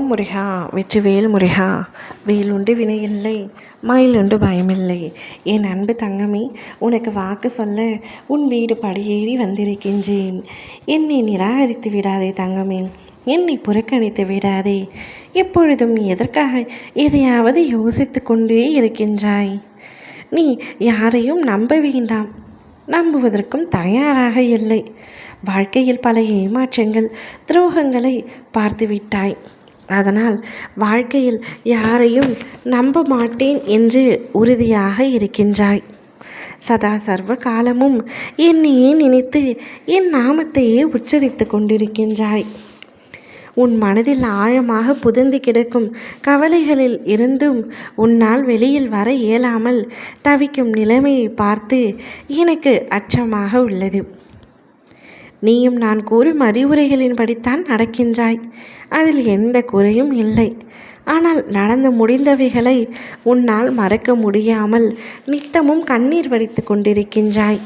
ஓம் முருகா வெற்றிவேல் முருகா. வேலுண்டு வினையில்லை, மயிலுண்டு பயமில்லை. என் அன்பு தங்கமே, உனக்கு வாக்கு சொல்ல உன் வீடு படியேறி வந்திருக்கின்றேன். என்னை நிராகரித்து விடாதே தங்கமே, என்னை புறக்கணித்து விடாதே. எப்பொழுதும் எதற்காக எதையாவது யோசித்து கொண்டே இருக்கின்றாய்? நீ யாரையும் நம்ப வேண்டாம், நம்புவதற்கும் தயாராக இல்லை. வாழ்க்கையில் பல ஏமாற்றங்கள், துரோகங்களை பார்த்துவிட்டாய். அதனால் வாழ்க்கையில் யாரையும் நம்ப மாட்டேன் என்று உறுதியாக இருக்கின்றாய். சதா சர்வ காலமும் என்னையே நினைத்து என் நாமத்தையே உச்சரித்து கொண்டிருக்கின்றாய். உன் மனதில் ஆழமாக புதைந்து கிடக்கும் கவலைகளில் இருந்தும் உன்னால் வெளியில் வர இயலாமல் தவிக்கும் நிலைமையை பார்த்து எனக்கு அச்சமாக உள்ளது. நீயும் நான் கூறும் அறிவுரைகளின்படித்தான் நடக்கின்றாய், அதில் எந்த குறையும் இல்லை. ஆனால் நடந்து முடிந்தவைகளை உன்னால் மறக்க முடியாமல் நித்தமும் கண்ணீர் வடித்து கொண்டிருக்கின்றாய்.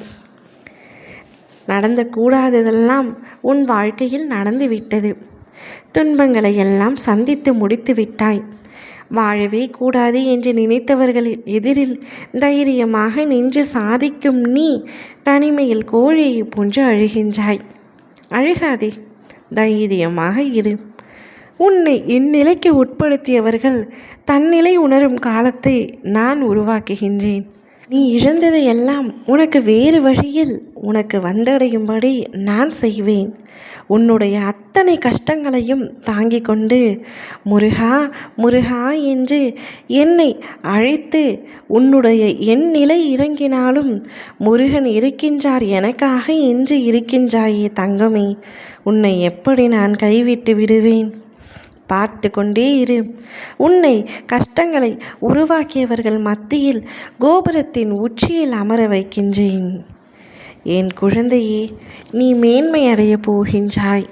நடந்த கூடாததெல்லாம் உன் வாழ்க்கையில் நடந்துவிட்டது. துன்பங்களை எல்லாம் சந்தித்து முடித்து விட்டாய். வாழவே கூடாது என்று நினைத்தவர்களின் எதிரில் தைரியமாக நின்று சாதிக்கும் நீ தனிமையில் கோழியை போன்று அழுகின்றாய். அழுகாதே, தைரியமாக இரு. உன்னை இந்நிலைக்கு உட்படுத்தியவர்கள் தன்னிலை உணரும் காலத்தை நான் உருவாக்குகின்றேன். நீ இழந்ததையெல்லாம் உனக்கு வேறு வழியில் உனக்கு வந்தடையும்படி நான் செய்வேன். உன்னுடைய அத்தனை கஷ்டங்களையும் தாங்கிக் கொண்டு முருகா முருகா என்று என்னை அழைத்து உன்னுடைய என் நிலை இறங்கினாலும் முருகன் இருக்கின்றார் எனக்காக என்று இருக்கின்றாயே தங்கமே, உன்னை எப்படி நான் கைவிட்டு விடுவேன்? பார்த்து கொண்டே இரு. உன்னை கஷ்டங்களை உருவாக்கியவர்கள் மத்தியில் கோபுரத்தின் உச்சியில் அமர வைக்கின்றேன். என் குழந்தையே, நீ மேன்மை அடைய போகின்றாய்.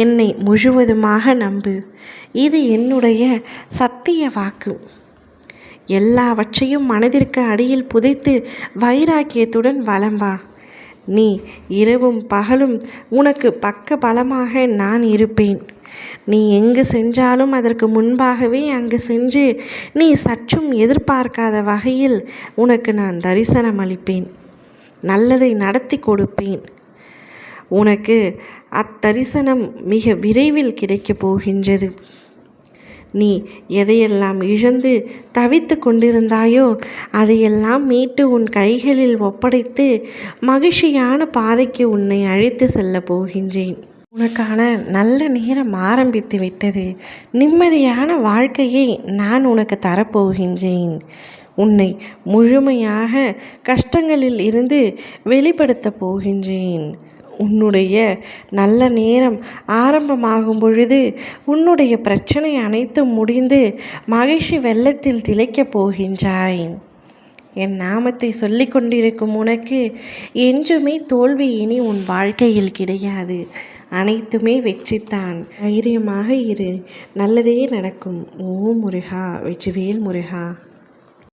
என்னை முழுவதுமாக நம்பு. இது என்னுடைய சத்திய வாக்கு. எல்லாவற்றையும் மனதிற்கு அடியில் புதைத்து வைராக்கியத்துடன் வலம் வா. நீ இரவும் பகலும் உனக்கு பக்க பலமாக நான் இருப்பேன். நீ எங்கு சென்றாலும் அதற்கு முன்பாகவே அங்கு சென்று நீ சற்றும் எதிர்பார்க்காத வகையில் உனக்கு நான் தரிசனம் அளிப்பேன். நல்லதை நடத்தி கொடுப்பேன். உனக்கு அத்தரிசனம் மிக விரைவில் கிடைக்கப் போகின்றது. நீ எதையெல்லாம் இழந்து தவித்து கொண்டிருந்தாயோ அதையெல்லாம் மீட்டு உன் கைகளில் ஒப்படைத்து மகிழ்ச்சியான பாதைக்கு உன்னை அழைத்து செல்ல போகின்றேன். உனக்கான நல்ல நேரம் ஆரம்பித்து விட்டது. நிம்மதியான வாழ்க்கையை நான் உனக்கு தரப்போகின்றேன். உன்னை முழுமையாக கஷ்டங்களில் இருந்து வெளிப்படுத்தப் போகின்றேன். உன்னுடைய நல்ல நேரம் ஆரம்பமாகும் பொழுது உன்னுடைய பிரச்சனை அனைத்தும் முடிந்து மகிழ்ச்சி வெள்ளத்தில் திளைக்கப் போகின்றாய். என் நாமத்தை சொல்லி கொண்டிருக்கும் உனக்கு என்றுமே தோல்வி இனி உன் வாழ்க்கையில் கிடையாது. அனைத்துமே வெற்றித்தான். தைரியமாக இரு, நல்லதே நடக்கும். ஓம் முருகா வெற்றிவேல் முருகா.